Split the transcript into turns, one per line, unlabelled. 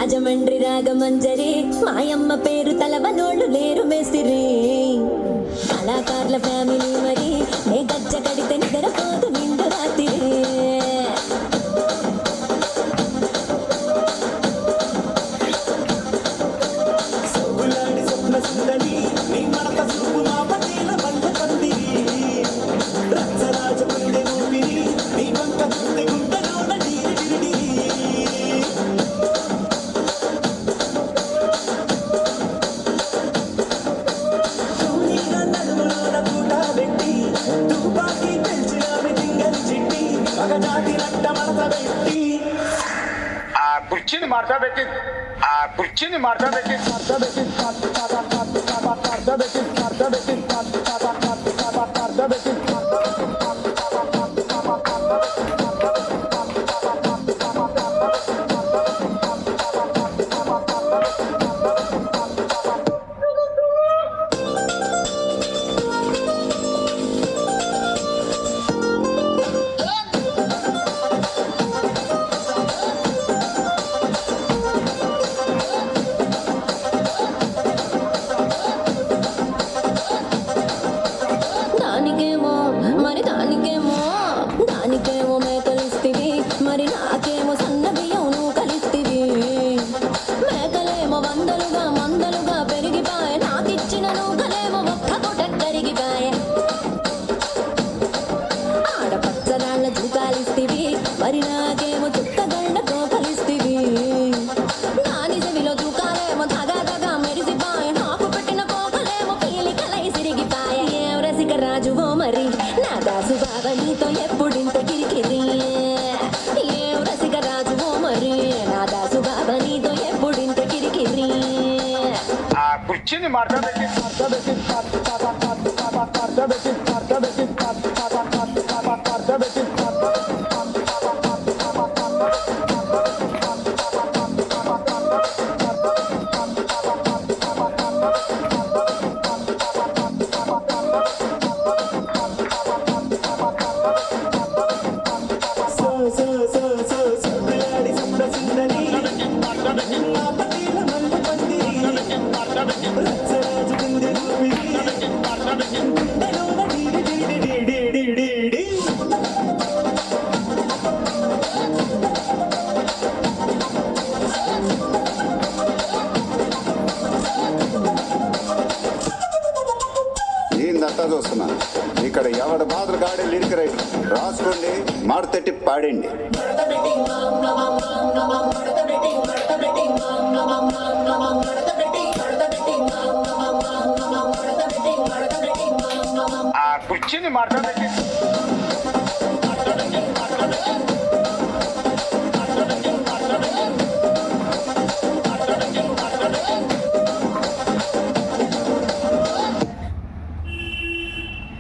రాజమండ్రి రాగమంజరి మాయమ్మ పేరు తలవనోళ్ళు లేరు మేస్తిరి కళాకారుల ఫ్యామిలీ మరి నే గజ్జ కడితే నిద్రపోతు నిండు రాత్రి
కుర్చీని మార్చబెట్టి కుర్చీని మార్చబెట్టి
దానికేమో మేకలిస్తివి మరి నాకేమో సన్న బియ్యం నువ్వు కలిస్తివి మేకలేమో వందలుగా మందలుగా పెరిగిపాయే నాకిచ్చిన నూకలేమో ఒక్క పూట కరిగిపాయే ఆడపచ్చరాళ్ళ జూకాలిస్తివి మరి నాకేమో చుక్కగండతో కలిస్తివి నాని చెవిలో జూకాలేమో తగా మెరిసిపాయే నాకు పెట్టిన పోకలేమో పీలికలై సిరిగిపాయే ఏం రసిక రాజువో మరి నా దాసు బావ నీతో ఎప్పుడింత కిరికిరి ఏం రసిక రాజువో మరి నా దాసు బావ నీతో ఎప్పుడింత కిరికిరి
కుర్చీని మార్చబెట్టి
ఏందంతా చూస్తున్నా ఇక్కడ ఎవడ బాధలు గాడే లిరిక్ రైటర్ రాసుకోండి మాడతెట్టి పాడండి.
కుర్చీని మార్చబెట్టి